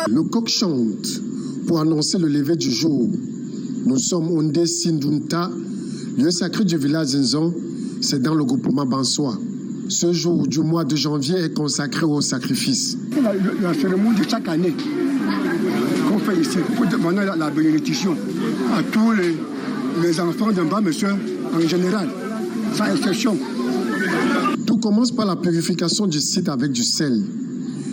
Le coq chante pour annoncer le lever du jour. Nous sommes Ondé Sindunta, lieu sacré du village Zinzon, c'est dans le groupement Bansoa. Ce jour du mois de janvier est consacré au sacrifice. La cérémonie de chaque année qu'on fait ici pour demander la bénédiction à tous les enfants d'un bas monsieur en général, sans exception. Tout commence par la purification du site avec du sel,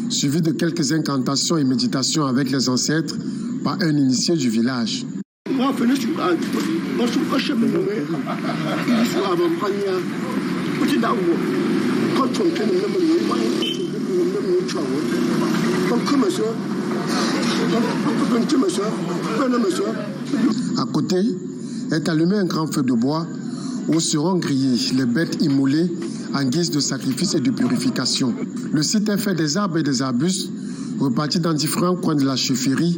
suivi de quelques incantations et méditations avec les ancêtres par un initié du village. À côté est allumé un grand feu de bois où seront grillées les bêtes immolées en guise de sacrifice et de purification. Le site est fait des arbres et des arbustes repartis dans différents coins de la chefferie,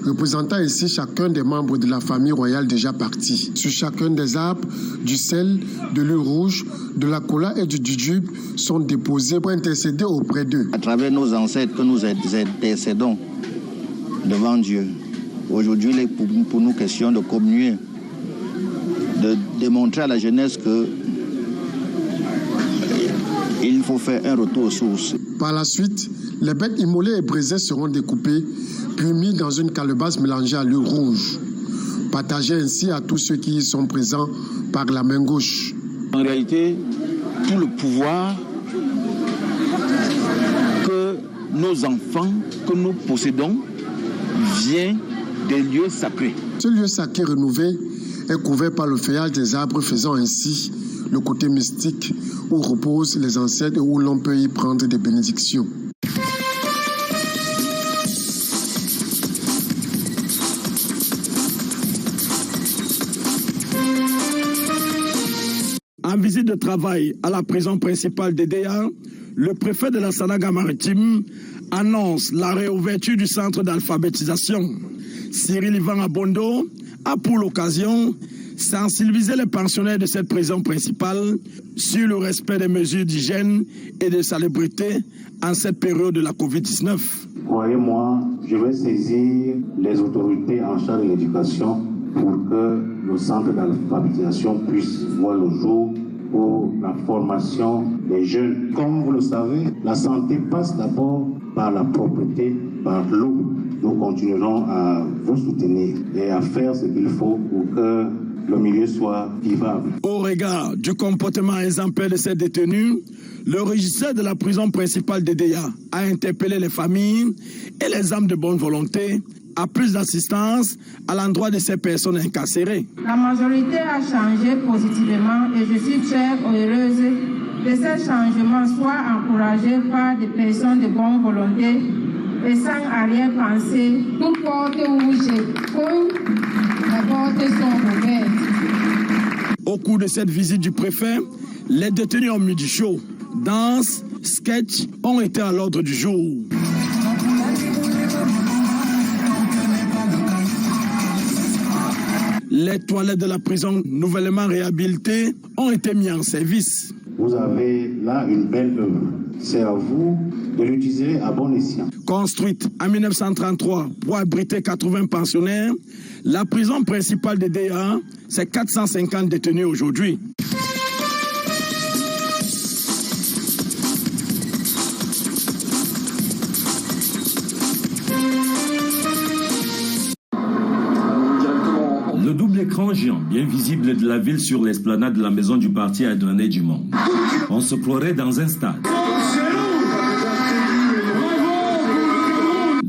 représentant ici chacun des membres de la famille royale déjà partis. Sur chacun des arbres, du sel, de l'huile rouge, de la cola et du jujube sont déposés pour intercéder auprès d'eux. À travers nos ancêtres que nous intercédons devant Dieu. Aujourd'hui, il est pour nous question de communier, de démontrer à la jeunesse que il faut faire un retour aux sources. Par la suite, les bêtes immolées et brisées seront découpées, puis mises dans une calebasse mélangée à l'huile rouge, partagée ainsi à tous ceux qui y sont présents par la main gauche. En réalité, tout le pouvoir que nos enfants, que nous possédons, vient des lieux sacrés. Ce lieu sacré rénové est couvert par le feuillage des arbres, faisant ainsi le côté mystique où reposent les ancêtres et où l'on peut y prendre des bénédictions. En visite de travail à la prison principale d'Edéa, le préfet de la Sanaga-Maritime annonce la réouverture du centre d'alphabétisation. Cyril Ivan Abondo a pour l'occasion sensibiliser les pensionnaires de cette prison principale sur le respect des mesures d'hygiène et de salubrité en cette période de la Covid-19. Croyez-moi, je vais saisir les autorités en charge de l'éducation pour que le centre d'alphabétisation puisse voir le jour pour la formation des jeunes. Comme vous le savez, la santé passe d'abord par la propreté, par l'eau. Nous continuerons à vous soutenir et à faire ce qu'il faut pour que le milieu soit vivable. Au regard du comportement exemplaire de ces détenus, le régisseur de la prison principale d'Edéa a interpellé les familles et les âmes de bonne volonté à plus d'assistance à l'endroit de ces personnes incarcérées. La majorité a changé positivement et je suis très heureuse que ces changements soient encouragés par des personnes de bonne volonté et sans arrière-pensée. Toute porte où je cogne, les portes sont ouvertes. Au cours de cette visite du préfet, les détenus ont mis du show. Danse, sketch ont été à l'ordre du jour. Les toilettes de la prison nouvellement réhabilitées ont été mises en service. Vous avez là une belle œuvre. C'est à vous de l'utiliser à bon escient. Construite en 1933 pour abriter 80 pensionnaires, la prison principale de DA, c'est 450 détenus aujourd'hui. Le double écran géant, bien visible de la ville sur l'esplanade de la maison du parti a drainé du monde. On se croirait dans un stade.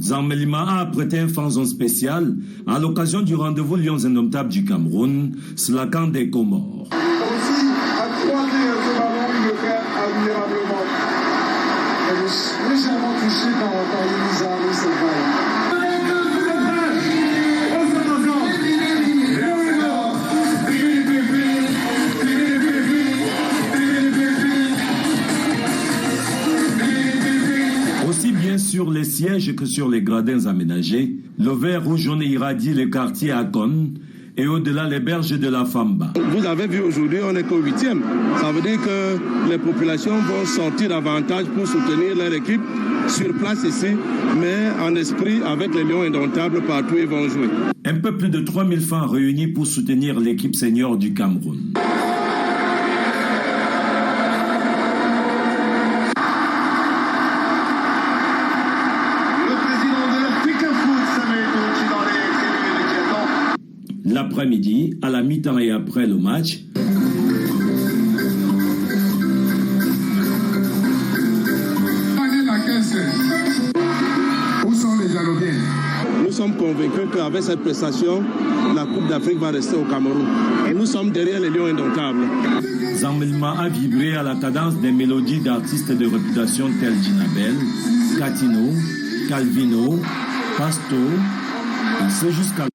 Zanmelima a prêté un fanzon spécial à l'occasion du rendez-vous Lions Indomptables du Cameroun sur la camp des Comores. Aussi, à 3 ce ballon, il le fait admirablement. Légèrement touché par Elisa, c'est vrai. Sur les sièges que sur les gradins aménagés, le vert rouge jaune irradie les quartiers à Akon et au-delà les berges de la Famba. Vous avez vu aujourd'hui, on est qu'au 8e. Ça veut dire que les populations vont sortir davantage pour soutenir leur équipe sur place ici, mais en esprit avec les Lions indomptables partout ils vont jouer. Un peu plus de 3000 francs réunis pour soutenir l'équipe senior du Cameroun. L'après-midi, à la mi-temps et après le match, où sont les Jalobien? Nous sommes convaincus qu'avec cette prestation, la Coupe d'Afrique va rester au Cameroun. Et nous sommes derrière les Lions indomptables. Zamilma a vibré à la cadence des mélodies d'artistes de réputation tels Ginabel, Catino, Calvino, Pasto, et c'est jusqu'à...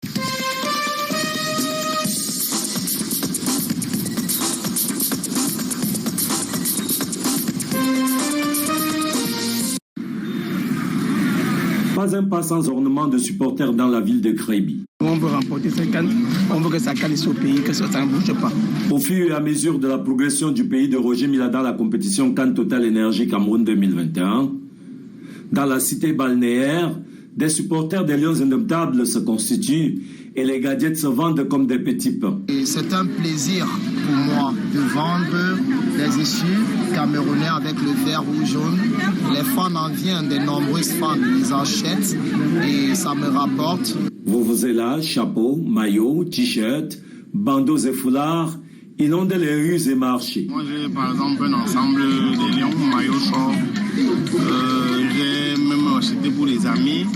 Pas un pas sans ornement de supporters dans la ville de Créby. On veut remporter cette canne, on veut que ça calisse au pays, que ça ne bouge pas. Au fur et à mesure de la progression du pays de Roger Mila dans la compétition Cannes Total Énergie Cameroun 2021, dans la cité balnéaire, des supporters des Lions indomptables se constituent et les gadgets se vendent comme des petits pains. C'est un plaisir pour moi de vendre des issues camerounais avec le vert ou jaune. Les fans en viennent, des nombreuses fans, ils achètent et ça me rapporte. Vuvuzela, chapeau, maillot, t-shirt, bandeaux et foulards inondent les rues et marchés. Moi j'ai par exemple un ensemble de lions, maillot short. J'ai même acheté pour les amis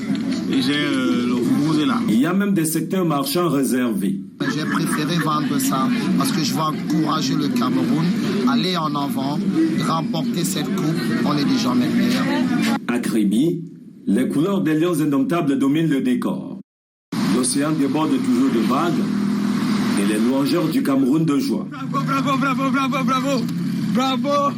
et j'ai le vuvuzela. Il y a même des secteurs marchands réservés. J'ai préféré vendre ça parce que je veux encourager le Cameroun, aller en avant, remporter cette coupe, on est déjà meilleurs. À Créby, les couleurs des Lions indomptables dominent le décor. L'océan déborde toujours de vagues et les louangeurs du Cameroun de joie. Bravo, bravo, bravo, bravo, bravo, bravo.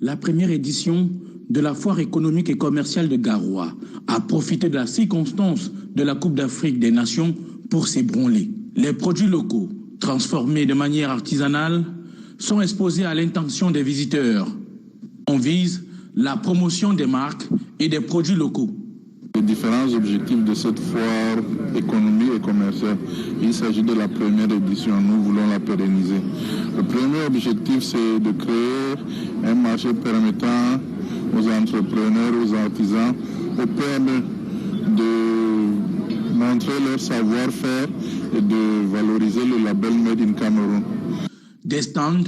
La première édition de la foire économique et commerciale de Garoua a profité de la circonstance de la Coupe d'Afrique des Nations pour s'ébranler. Les produits locaux, transformés de manière artisanale, sont exposés à l'intention des visiteurs. On vise la promotion des marques et des produits locaux. Les différents objectifs de cette foire économique et commerciale. Il s'agit de la première édition, nous voulons la pérenniser. Le premier objectif, c'est de créer un marché permettant aux entrepreneurs, aux artisans, aux PME de montrer leur savoir-faire et de valoriser le label Made in Cameroun. Des stands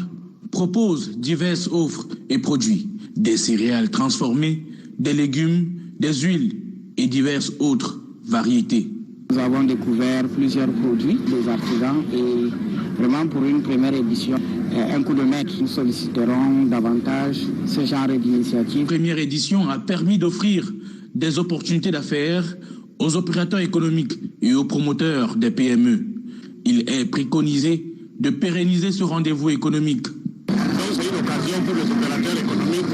proposent diverses offres et produits, des céréales transformées, des légumes, des huiles et diverses autres variétés. Nous avons découvert plusieurs produits des artisans et vraiment pour une première édition, un coup de maître, nous solliciterons davantage ce genre d'initiative. La première édition a permis d'offrir des opportunités d'affaires aux opérateurs économiques et aux promoteurs des PME. Il est préconisé de pérenniser ce rendez-vous économique. Donc c'est une occasion pour les opérateurs économiques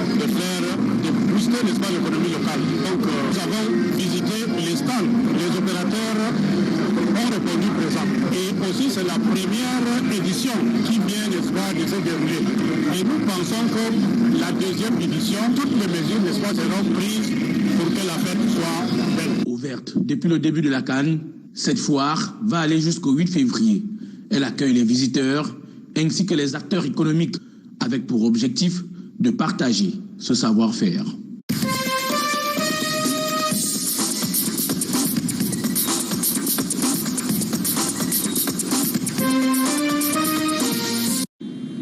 de booster l'espace économique local. Donc nous avons visité les stands, les opérateurs ont répondu présent. Et aussi c'est la première édition qui vient d'espoir de se dérouler. Et nous pensons que la deuxième édition, toutes les mesures d'espoir seront prises pour que la fête soit belle. Ouverte depuis le début de la Cannes, cette foire va aller jusqu'au 8 février. Elle accueille les visiteurs ainsi que les acteurs économiques avec pour objectif de partager ce savoir-faire.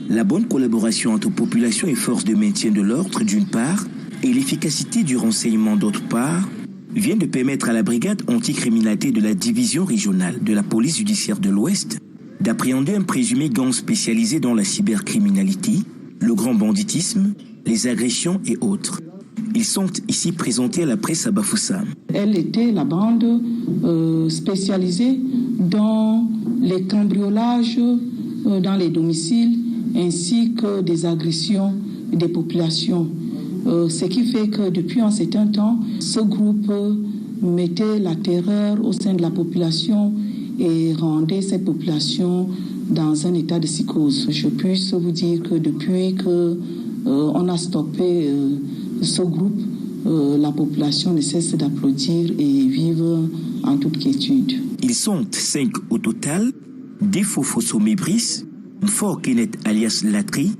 La bonne collaboration entre population et forces de maintien de l'ordre d'une part et l'efficacité du renseignement d'autre part vient de permettre à la brigade anticriminalité de la division régionale de la police judiciaire de l'Ouest d'appréhender un présumé gang spécialisé dans la cybercriminalité, le grand banditisme, les agressions et autres. Ils sont ici présentés à la presse à Bafoussam. Elle était la bande spécialisée dans les cambriolages dans les domiciles ainsi que des agressions des populations. Ce qui fait que depuis un certain temps, ce groupe mettait la terreur au sein de la population et rendait cette population dans un état de psychose. Je puis vous dire que depuis qu'on a stoppé ce groupe, la population ne cesse d'applaudir et vivre en toute quiétude. Ils sont 5 au total: Defo Fosso Mébris, Fort Kenneth alias Latri,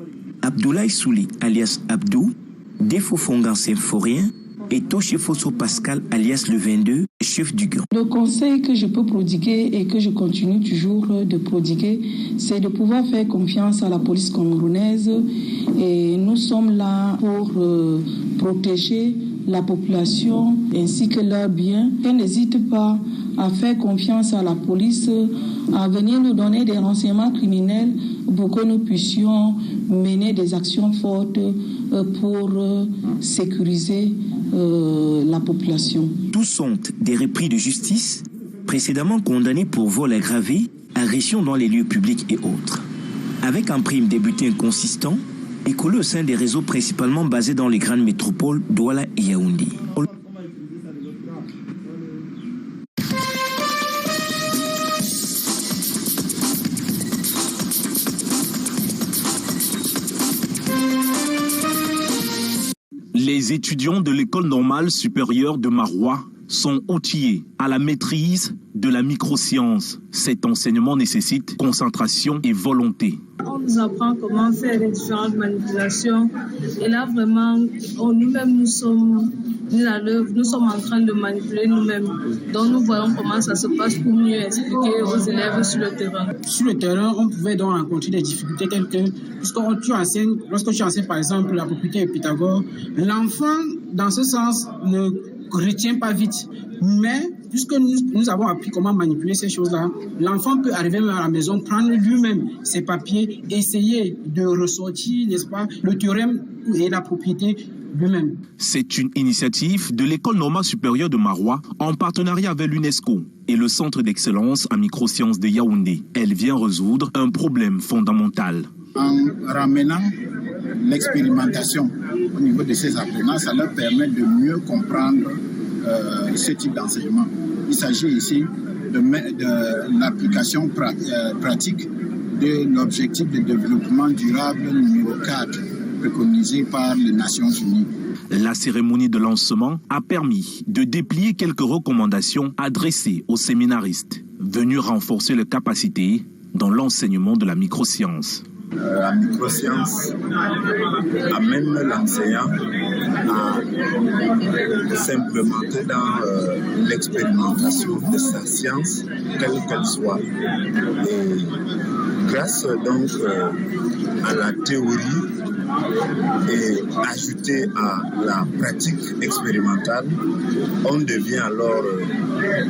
Abdoulaye Souli alias Abdou, Defo Fongan Symphorien et Toché Fosso Pascal alias le 22, chef du gang. Le conseil que je peux prodiguer et que je continue toujours de prodiguer, c'est de pouvoir faire confiance à la police camerounaise, et nous sommes là pour protéger la population ainsi que leurs biens. Elle n'hésite pas à faire confiance à la police, à venir nous donner des renseignements criminels pour que nous puissions mener des actions fortes pour sécuriser la population. Tous sont des repris de justice, précédemment condamnés pour vol aggravé, agression dans les lieux publics et autres. Avec un prime des bulletins consistant, écoulé au sein des réseaux principalement basés dans les grandes métropoles Douala et Yaoundé. Les étudiants de l'école normale supérieure de Maroua sont outillés à la maîtrise de la microscience. Cet enseignement nécessite concentration et volonté. On nous apprend comment faire les différentes manipulations. Et là, vraiment, nous-mêmes, nous sommes mis à l'œuvre. Nous sommes en train de manipuler nous-mêmes. Donc, nous voyons comment ça se passe pour mieux expliquer aux élèves sur le terrain. Sur le terrain, on pouvait donc rencontrer des difficultés telles que, lorsque tu enseignes par exemple la propriété de Pythagore, l'enfant, dans ce sens, ne retient pas vite. Mais puisque nous avons appris comment manipuler ces choses-là, l'enfant peut arriver même à la maison, prendre lui-même ses papiers, essayer de ressortir, n'est-ce pas, le théorème et la propriété lui-même. C'est une initiative de l'École normale supérieure de Maroua en partenariat avec l'UNESCO et le Centre d'excellence en microsciences de Yaoundé. Elle vient résoudre un problème fondamental. En ramenant l'expérimentation au niveau de ces apprenants, ça leur permet de mieux comprendre ce type d'enseignement. Il s'agit ici de l'application pratique de l'objectif de développement durable numéro 4 préconisé par les Nations Unies. La cérémonie de lancement a permis de déplier quelques recommandations adressées aux séminaristes, venus renforcer leurs capacités dans l'enseignement de la microscience. La microscience amène l'enseignant à s'implémenter dans l'expérimentation de sa science, quelle qu'elle soit. Et grâce donc à la théorie et ajoutée à la pratique expérimentale, on devient alors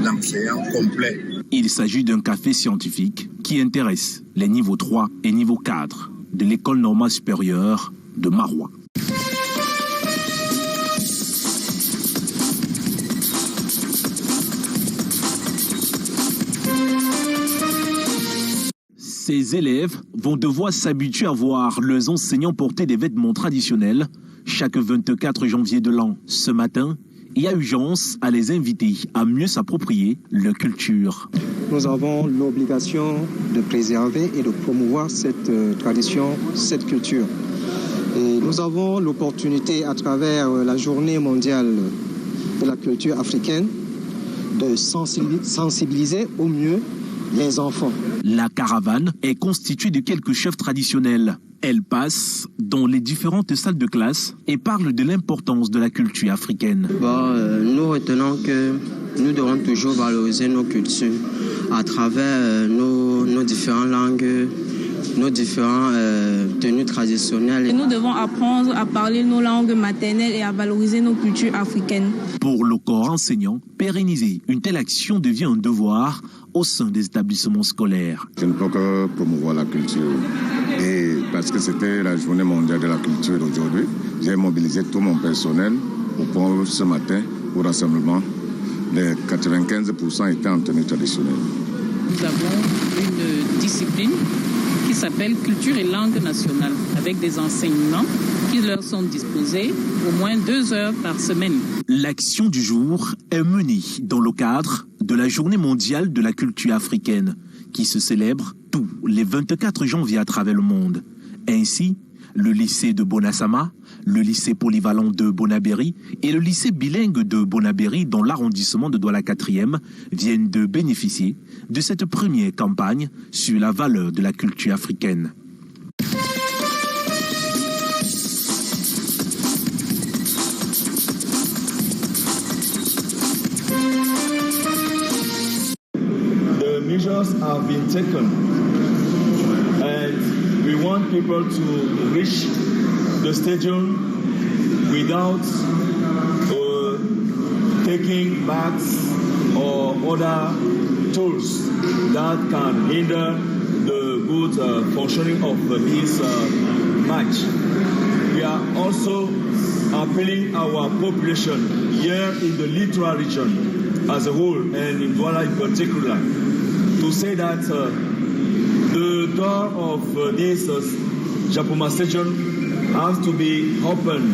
l'enseignant complet. Il s'agit d'un café scientifique qui intéresse les niveaux 3 et niveau 4 de l'école normale supérieure de Maroua. Ces élèves vont devoir s'habituer à voir leurs enseignants porter des vêtements traditionnels chaque 24 janvier de l'an. Ce matin, il y a urgence à les inviter à mieux s'approprier leur culture. Nous avons l'obligation de préserver et de promouvoir cette tradition, cette culture. Et nous avons l'opportunité, à travers la journée mondiale de la culture africaine, de sensibiliser au mieux les enfants. La caravane est constituée de quelques chefs traditionnels. Elle passe dans les différentes salles de classe et parle de l'importance de la culture africaine. Nous retenons que nous devons toujours valoriser nos cultures à travers nos différentes langues, nos différentes tenues traditionnelles. Et nous devons apprendre à parler nos langues maternelles et à valoriser nos cultures africaines. Pour le corps enseignant, pérenniser une telle action devient un devoir au sein des établissements scolaires. Je ne peux que promouvoir la culture. Et parce que c'était la journée mondiale de la culture aujourd'hui, j'ai mobilisé tout mon personnel pour ce matin au rassemblement. Les 95% étaient en tenue traditionnelle. Nous avons une discipline qui s'appelle culture et langue nationale, avec des enseignements qui leur sont disposés au moins 2 heures par semaine. L'action du jour est menée dans le cadre de la Journée mondiale de la culture africaine, qui se célèbre tous les 24 janvier à travers le monde. Ainsi, le lycée de Bonasama, le lycée polyvalent de Bonabéry et le lycée bilingue de Bonabéry, dans l'arrondissement de Douala 4e, viennent de bénéficier de cette première campagne sur la valeur de la culture africaine. The measures have been taken and we want people to reach the stadium without taking bags or other tools that can hinder the good functioning of this match. We are also appealing our population here in the Littoral region as a whole and in Douala in particular to say that the door of this Japoma Stadium has to be open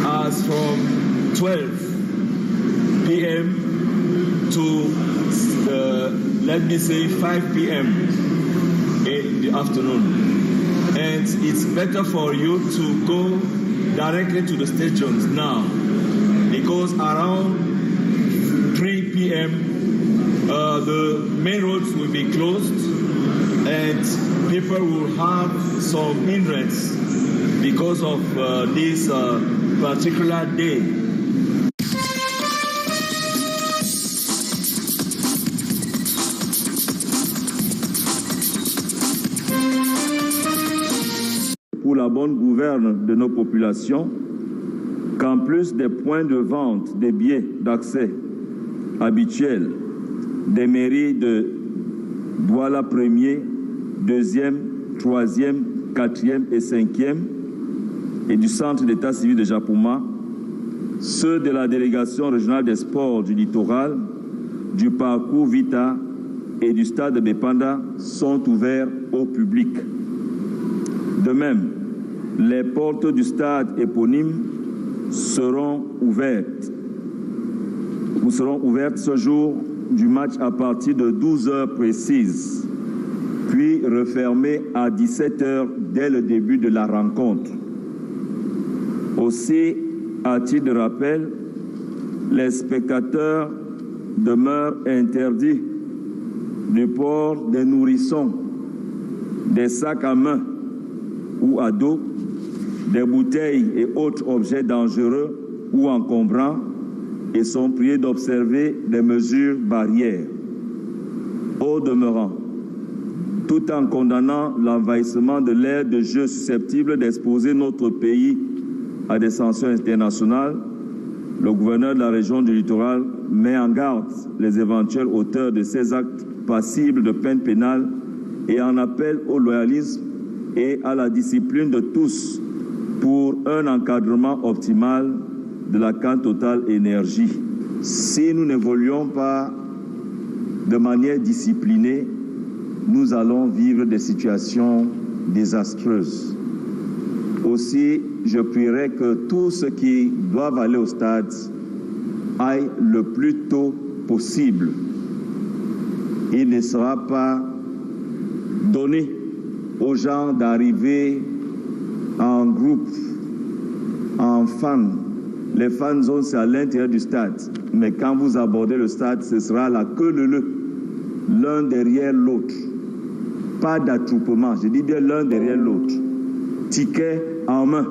as from 12 p.m. to let me say 5 p.m. in the afternoon. And it's better for you to go directly to the stadiums now because around 3 p.m. The main roads will be closed and people will have some hindrance because of this particular day. Pour la bonne gouverne de nos populations, qu'en plus des points de vente des billets d'accès habituels des mairies de Douala 1er, 2e, 3e, 4e et 5e et du centre d'état civil de Japoma, ceux de la délégation régionale des sports du littoral, du parcours Vita et du stade de Bepanda sont ouverts au public. De même, les portes du stade éponyme seront ouvertes ce jour du match à partir de 12 heures précises, puis refermées à 17 heures dès le début de la rencontre. Aussi, à titre de rappel, les spectateurs demeurent interdits du port des nourrissons, des sacs à main ou à dos, des bouteilles et autres objets dangereux ou encombrants et sont priés d'observer des mesures barrières. Au demeurant, tout en condamnant l'envahissement de l'aire de jeu susceptible d'exposer notre pays à des sanctions internationales, le gouverneur de la région du littoral met en garde les éventuels auteurs de ces actes passibles de peine pénale et en appelle au loyalisme et à la discipline de tous pour un encadrement optimal de la Can Total Énergie. Si nous n'évoluons pas de manière disciplinée, nous allons vivre des situations désastreuses. Aussi, je prierai que tous ceux qui doivent aller au stade aillent le plus tôt possible. Il ne sera pas donné aux gens d'arriver en groupe, en fans. Les fan zones, c'est à l'intérieur du stade. Mais quand vous abordez le stade, ce sera la queue leu, l'un derrière l'autre. Pas d'attroupement, je dis bien l'un derrière l'autre. Ticket en main.